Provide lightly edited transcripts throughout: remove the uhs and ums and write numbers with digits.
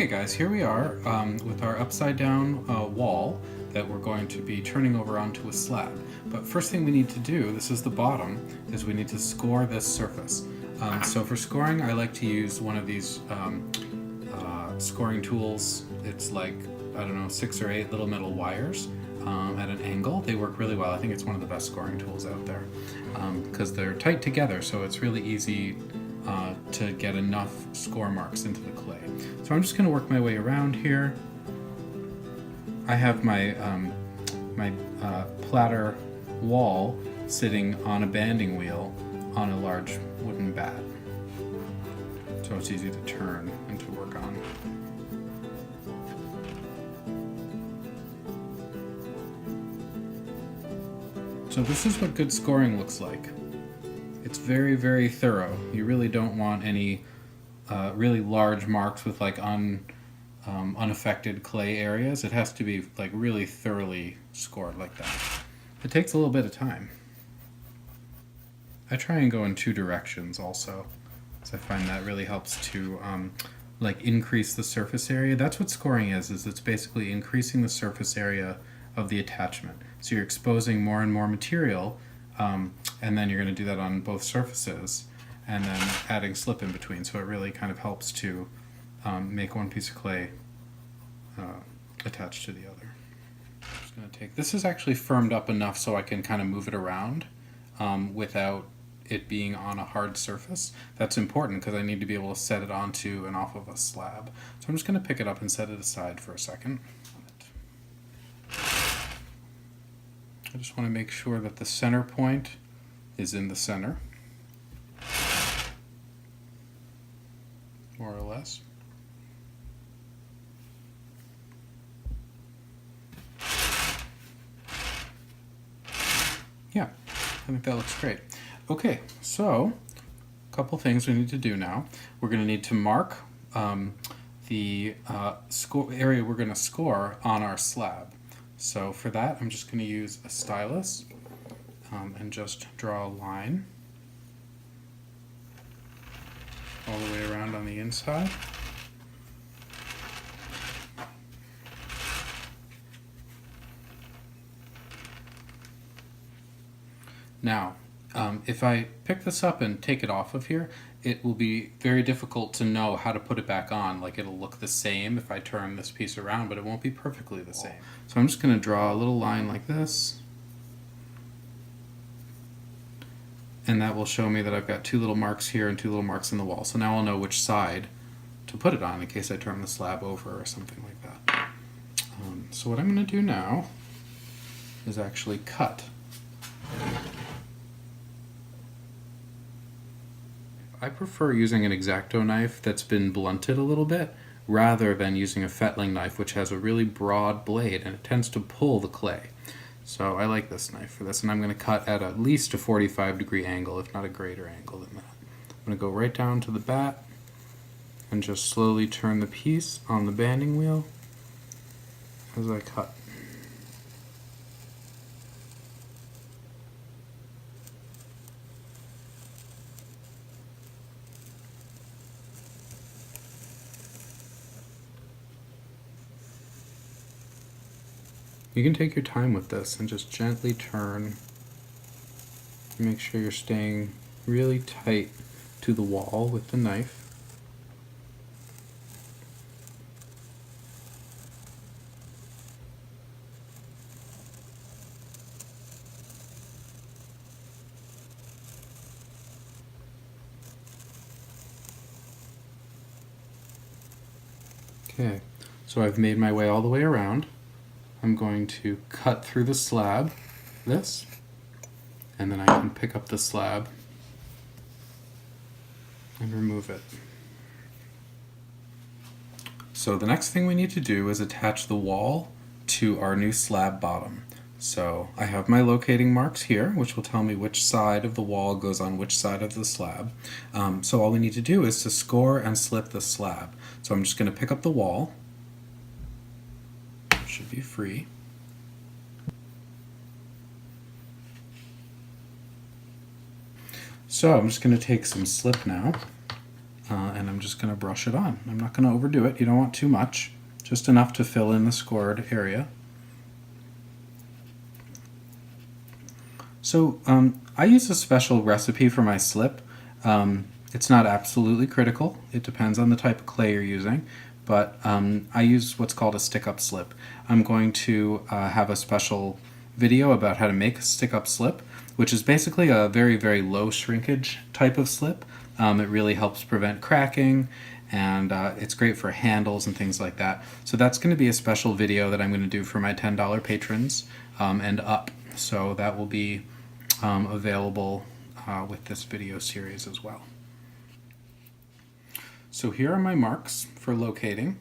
Okay guys, here we are with our upside down wall that we're going to be turning over onto a slab. But first thing we need to do, this is the bottom, is we need to score this surface. So for scoring, I like to use one of these scoring tools. It's like, I don't know, 6 or 8 little metal wires at an angle. They work really well. I think it's one of the best scoring tools out there because they're tight together, so it's really easy to get enough score marks into the clay. So I'm just going to work my way around here. I have my platter wall sitting on a banding wheel on a large wooden bat, so it's easy to turn and to work on. So this is what good scoring looks like. It's very, very thorough. You really don't want any really large marks with like unaffected clay areas. It has to be like really thoroughly scored like that. It takes a little bit of time. I try and go in 2 directions also, so I find that really helps to like increase the surface area. That's what scoring is it's basically increasing the surface area of the attachment. So you're exposing more and more material, and then you're going to do that on both surfaces, and then adding slip in between. So it really kind of helps to make one piece of clay attached to the other. I'm just going to take, this is actually firmed up enough so I can kind of move it around without it being on a hard surface. That's important because I need to be able to set it onto and off of a slab. So I'm just going to pick it up and set it aside for a second. I just want to make sure that the center point is in the center, more or less. Yeah, I think that looks great. Okay, so a couple things we need to do now. We're going to need to mark the area we're going to score on our slab. So for that, I'm just going to use a stylus and just draw a line all the way around on the inside. Now, if I pick this up and take it off of here, it will be very difficult to know how to put it back on. Like, it'll look the same if I turn this piece around, but it won't be perfectly the same. So I'm just going to draw a little line like this, and that will show me that I've got 2 little marks here and 2 little marks in the wall. So now I'll know which side to put it on in case I turn the slab over or something like that. So what I'm going to do now is actually cut. I prefer using an X-Acto knife that's been blunted a little bit rather than using a fettling knife, which has a really broad blade and it tends to pull the clay. So I like this knife for this, and I'm going to cut at least a 45-degree angle, if not a greater angle than that. I'm going to go right down to the bat and just slowly turn the piece on the banding wheel as I cut. You can take your time with this and just gently turn. Make sure you're staying really tight to the wall with the knife. Okay, so I've made my way all the way around. I'm going to cut through the slab, this, and then I can pick up the slab and remove it. So the next thing we need to do is attach the wall to our new slab bottom. So I have my locating marks here, which will tell me which side of the wall goes on which side of the slab. So all we need to do is to score and slip the slab. So I'm just going to pick up the wall. Should be free. So I'm just going to take some slip now and I'm just going to brush it on. I'm not going to overdo it. You don't want too much, just enough to fill in the scored area. So I use a special recipe for my slip. It's not absolutely critical. It depends on the type of clay you're using, but I use what's called a stick-up slip. I'm going to have a special video about how to make a stick-up slip, which is basically a very, very low shrinkage type of slip. It really helps prevent cracking, and it's great for handles and things like that. So that's going to be a special video that I'm going to do for my $10 patrons and up. So that will be available with this video series as well. So here are my marks for locating.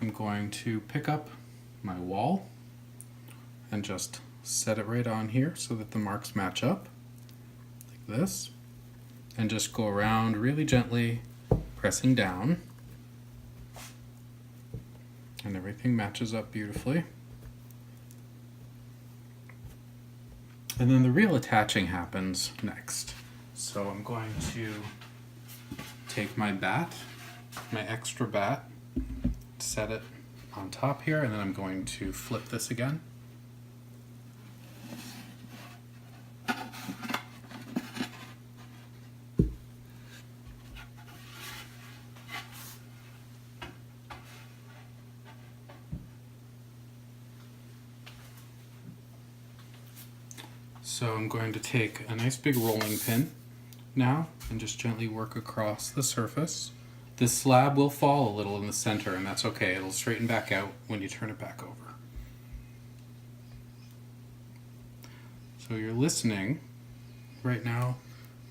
I'm going to pick up my wall and just set it right on here so that the marks match up, like this, and just go around really gently, pressing down, and everything matches up beautifully. And then the real attaching happens next. So I'm going to take my bat, my extra bat, set it on top here, and then I'm going to flip this again. So I'm going to take a nice big rolling pin now and just gently work across the surface. This slab will fall a little in the center, and that's okay. It'll straighten back out when you turn it back over. So you're listening right now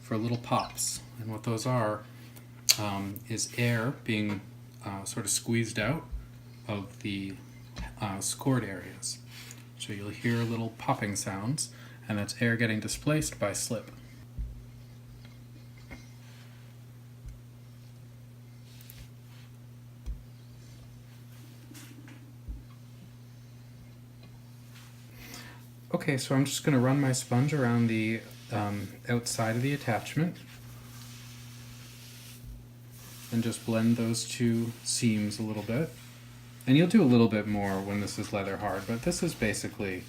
for little pops, and what those are is air being sort of squeezed out of the scored areas. So you'll hear little popping sounds, and that's air getting displaced by slip. Okay, so I'm just going to run my sponge around the outside of the attachment and just blend those two seams a little bit. And you'll do a little bit more when this is leather hard, but this is basically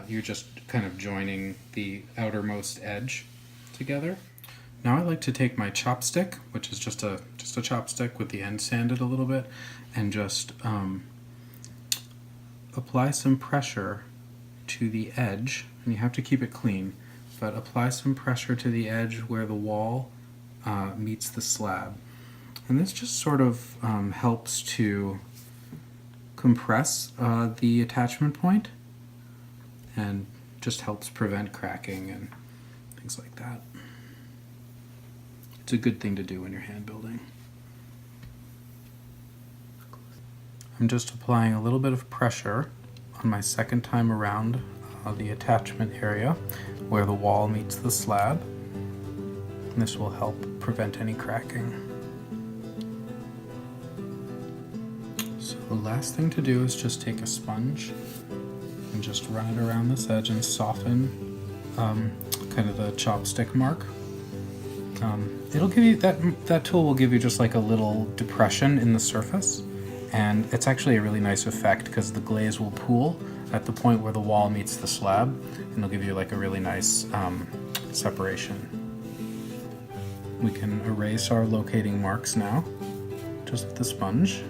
you're just kind of joining the outermost edge together. Now I like to take my chopstick, which is just a chopstick with the end sanded a little bit, and just apply some pressure to the edge, and you have to keep it clean, but apply some pressure to the edge where the wall meets the slab. And this just sort of helps to compress the attachment point and just helps prevent cracking and things like that. It's a good thing to do when you're hand building. I'm just applying a little bit of pressure on my second time around the attachment area where the wall meets the slab. And this will help prevent any cracking. So the last thing to do is just take a sponge and just run it around this edge and soften kind of the chopstick mark. It'll give you, that tool will give you just like a little depression in the surface, and it's actually a really nice effect because the glaze will pool at the point where the wall meets the slab, and it'll give you like a really nice separation. We can erase our locating marks now, just with the sponge.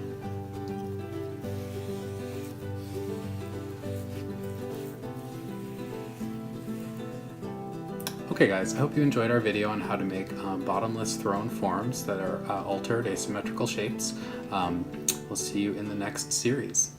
Okay guys, I hope you enjoyed our video on how to make bottomless throne forms that are altered asymmetrical shapes. We'll see you in the next series.